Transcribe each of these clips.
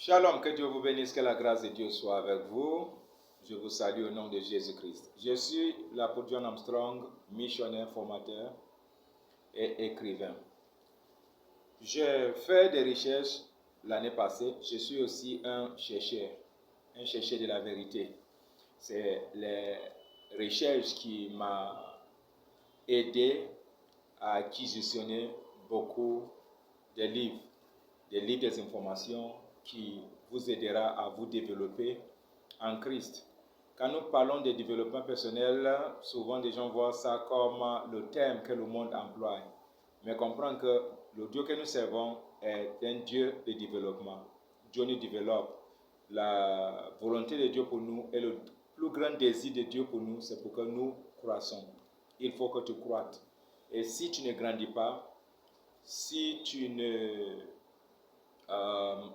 Shalom, que Dieu vous bénisse, que la grâce de Dieu soit avec vous. Je vous salue au nom de Jésus-Christ. Je suis l'apôtre John Armstrong, missionnaire, formateur et écrivain. J'ai fait des recherches l'année passée. Je suis aussi un chercheur de la vérité. C'est les recherches qui m'ont aidé à acquisitionner beaucoup de livres, des informations qui vous aidera à vous développer en Christ. Quand nous parlons de développement personnel, souvent des gens voient ça comme le terme que le monde emploie. Mais comprends que le Dieu que nous servons est un Dieu de développement. Dieu nous développe. La volonté de Dieu pour nous et le plus grand désir de Dieu pour nous, c'est pour que nous croissons. Il faut que tu croîtes. Et si tu ne grandis pas, si tu ne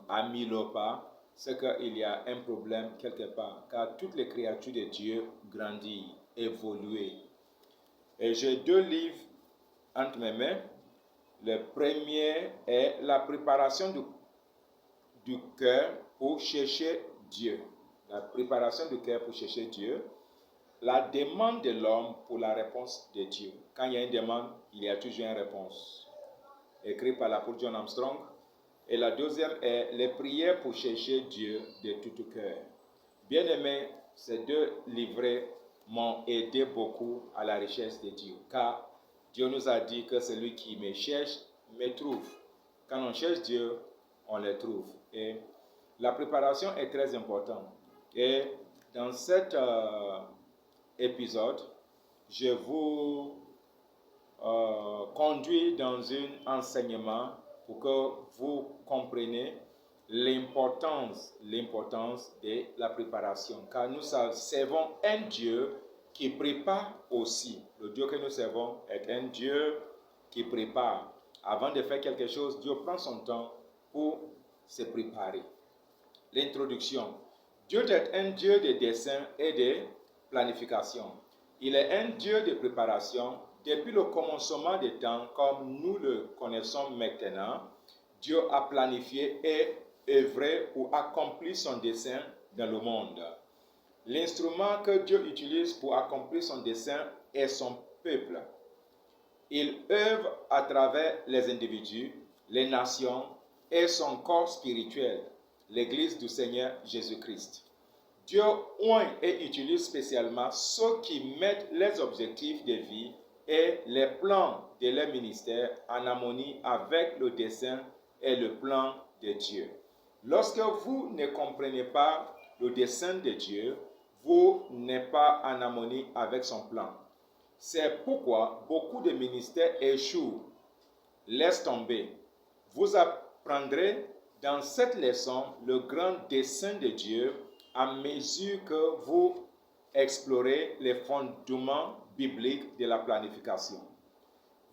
améliores pas, c'est qu'il y a un problème quelque part. Car toutes les créatures de Dieu grandissent, évoluent. Et j'ai 2 livres entre mes mains. Le premier est la préparation du cœur pour chercher Dieu. La préparation du cœur pour chercher Dieu. La demande de l'homme pour la réponse de Dieu. Quand il y a une demande, il y a toujours une réponse. Écrit par l'apôtre John Armstrong. Et la deuxième est les prières pour chercher Dieu de tout cœur. Bien aimé, ces 2 livrets m'ont aidé beaucoup à la recherche de Dieu. Car Dieu nous a dit que celui qui me cherche me trouve. Quand on cherche Dieu, on le trouve. Et la préparation est très importante. Et dans cet épisode, je vous conduis dans un enseignement pour que vous compreniez l'importance de la préparation. Car nous servons un Dieu qui prépare aussi. Le Dieu que nous servons est un Dieu qui prépare. Avant de faire quelque chose, Dieu prend son temps pour se préparer. L'introduction. Dieu est un Dieu de dessein et de planification. Il est un Dieu de préparation. Depuis le commencement des temps, comme nous le connaissons maintenant, Dieu a planifié et œuvré pour accomplir son dessein dans le monde. L'instrument que Dieu utilise pour accomplir son dessein est son peuple. Il œuvre à travers les individus, les nations et son corps spirituel, l'Église du Seigneur Jésus-Christ. Dieu oint et utilise spécialement ceux qui mettent les objectifs de vie et les plans de leur ministère en harmonie avec le dessein et le plan de Dieu. Lorsque vous ne comprenez pas le dessein de Dieu, vous n'êtes pas en harmonie avec son plan. C'est pourquoi beaucoup de ministères échouent. Laisse tomber. Vous apprendrez dans cette leçon le grand dessein de Dieu à mesure que vous explorez les fondements bibliques de la planification.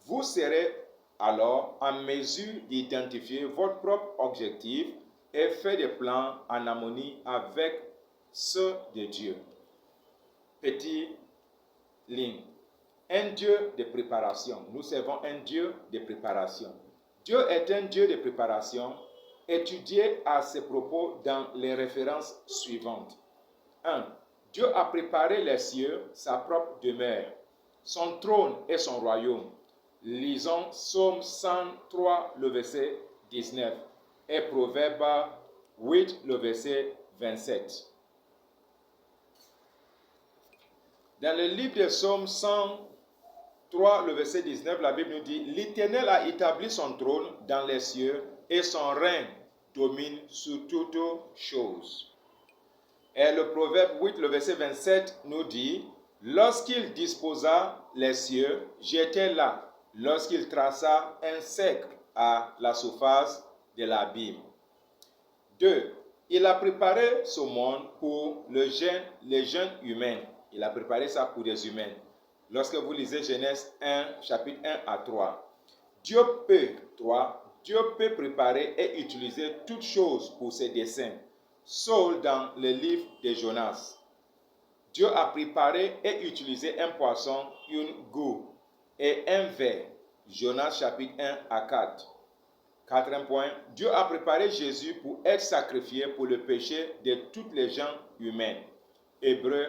Vous serez alors en mesure d'identifier votre propre objectif et faire des plans en harmonie avec ceux de Dieu. Petite ligne. Un Dieu de préparation. Nous servons un Dieu de préparation. Dieu est un Dieu de préparation. Étudiez à ce propos dans les références suivantes. 1. Dieu a préparé les cieux, sa propre demeure, son trône et son royaume. Lisons Psaume 103, le verset 19 et Proverbe 8, le verset 27. Dans le livre de Psaume 103, le verset 19, la Bible nous dit « L'Éternel a établi son trône dans les cieux et son règne domine sur toutes choses. » Et le Proverbe 8, le verset 27 nous dit « Lorsqu'il disposa les cieux, j'étais là. Lorsqu'il traça un cercle à la surface de l'abîme. » 2. Il a préparé ce monde pour les jeunes humains. Il a préparé ça pour des humains. Lorsque vous lisez Genèse 1, chapitre 1 à 3. Dieu peut préparer et utiliser toutes choses pour ses desseins. Saul dans le livre de Jonas. Dieu a préparé et utilisé un poisson, une gourde et un ver. Jonas chapitre 1 à 4. Quatrième point, Dieu a préparé Jésus pour être sacrifié pour le péché de toutes les gens humains. Hébreux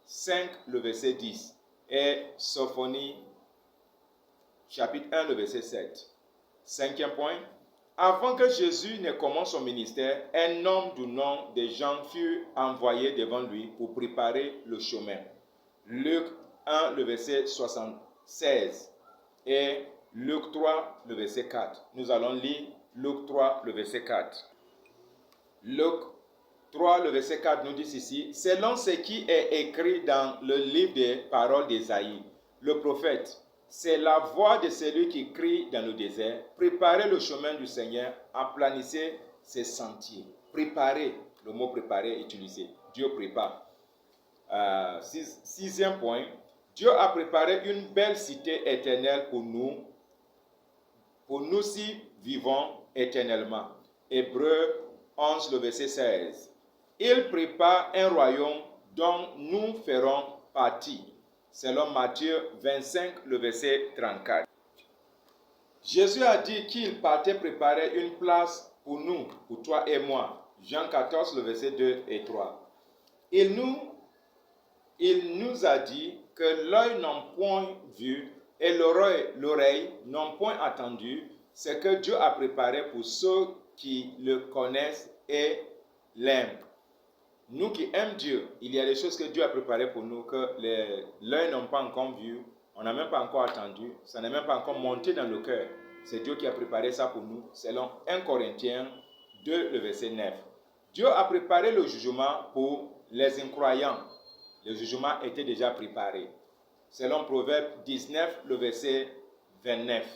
5, le verset 10. Et Sophonie, chapitre 1, le verset 7. Cinquième point, avant que Jésus ne commence son ministère, un homme du nom de Jean fut envoyé devant lui pour préparer le chemin. Luc 1, le verset 76 et Luc 3, le verset 4. Nous allons lire Luc 3, le verset 4. Luc 3, le verset 4 nous dit ici, « Selon ce qui est écrit dans le livre des paroles d'Ésaïe, le prophète, c'est la voix de celui qui crie dans le désert, préparez le chemin du Seigneur, aplanissez ses sentiers. » Préparer, le mot préparer est utilisé. Dieu prépare. Sixième point, Dieu a préparé une belle cité éternelle pour nous si vivons éternellement. Hébreux 11, le verset 16. Il prépare un royaume dont nous ferons partie. Selon Matthieu 25, le verset 34. Jésus a dit qu'il partait préparer une place pour nous, pour toi et moi. Jean 14, le verset 2 et 3. Il nous a dit que l'œil n'a point vu et l'oreille n'a point entendu ce que Dieu a préparé pour ceux qui le connaissent et l'aiment. Nous qui aimons Dieu, il y a des choses que Dieu a préparées pour nous que l'œil n'a pas encore vu, on n'a même pas encore entendu, ça n'est même pas encore monté dans le cœur. C'est Dieu qui a préparé ça pour nous, selon 1 Corinthiens 2, le verset 9. Dieu a préparé le jugement pour les incroyants. Le jugement était déjà préparé. Selon Proverbe 19, le verset 29.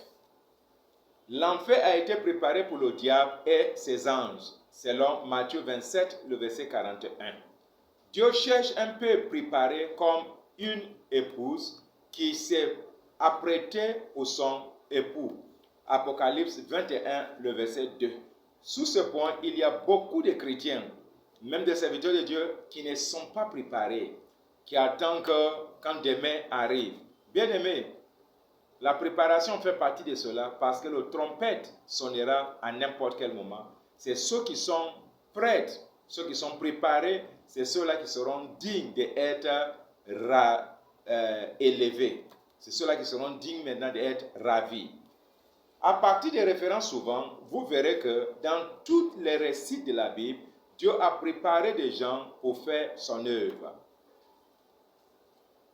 L'enfer a été préparé pour le diable et ses anges. Selon Matthieu 27, le verset 41. Dieu cherche un peuple préparé comme une épouse qui s'est apprêtée pour son époux. Apocalypse 21, le verset 2. Sous ce point, il y a beaucoup de chrétiens, même des serviteurs de Dieu, qui ne sont pas préparés, qui attendent que quand demain arrive. Bien-aimés, la préparation fait partie de cela parce que le trompette sonnera à n'importe quel moment. C'est ceux qui sont prêts, ceux qui sont préparés, c'est ceux-là qui seront dignes d'être élevés. C'est ceux-là qui seront dignes maintenant d'être ravis. À partir des références souvent, vous verrez que dans tous les récits de la Bible, Dieu a préparé des gens pour faire son œuvre.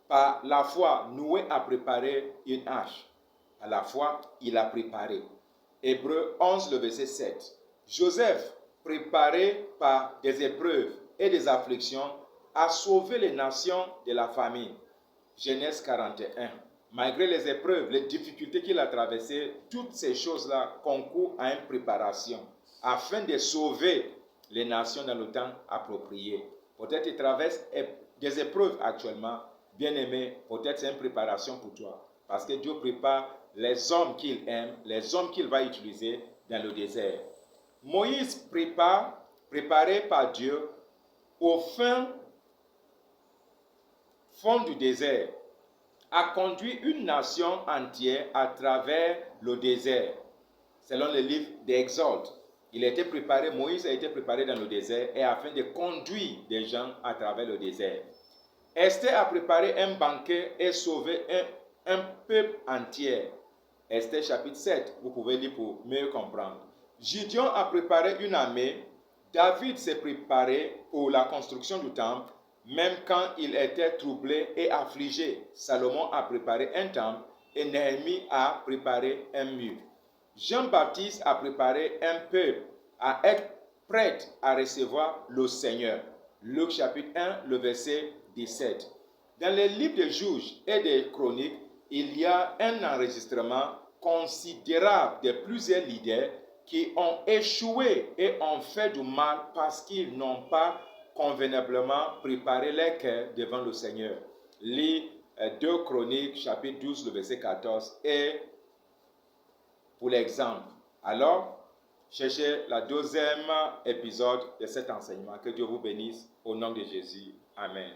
Par la foi, Noé a préparé une arche. À la foi, il a préparé. Hébreux 11, le verset 7. Joseph, préparé par des épreuves et des afflictions, a sauvé les nations de la famine. Genèse 41. Malgré les épreuves, les difficultés qu'il a traversées, toutes ces choses-là concourent à une préparation afin de sauver les nations dans le temps approprié. Peut-être il traverse des épreuves actuellement. Bien-aimé, peut-être c'est une préparation pour toi. Parce que Dieu prépare les hommes qu'il aime, les hommes qu'il va utiliser dans le désert. Moïse préparé par Dieu au fond du désert, a conduit une nation entière à travers le désert. Selon le livre d'Exode, Moïse a été préparé dans le désert et afin de conduire des gens à travers le désert. Esther a préparé un banquet et sauvé un peuple entier. Esther chapitre 7, vous pouvez lire pour mieux comprendre. Gideon a préparé une armée. David s'est préparé pour la construction du temple, même quand il était troublé et affligé. Salomon a préparé un temple et Néhémie a préparé un mur. Jean-Baptiste a préparé un peuple à être prêt à recevoir le Seigneur. Luc chapitre 1, le verset 17. Dans les livres de Juges et des Chroniques, il y a un enregistrement considérable de plusieurs leaders qui ont échoué et ont fait du mal parce qu'ils n'ont pas convenablement préparé leur cœur devant le Seigneur. Lis 2 Chroniques, chapitre 12, le verset 14, et pour l'exemple. Alors, cherchez le deuxième épisode de cet enseignement. Que Dieu vous bénisse au nom de Jésus. Amen.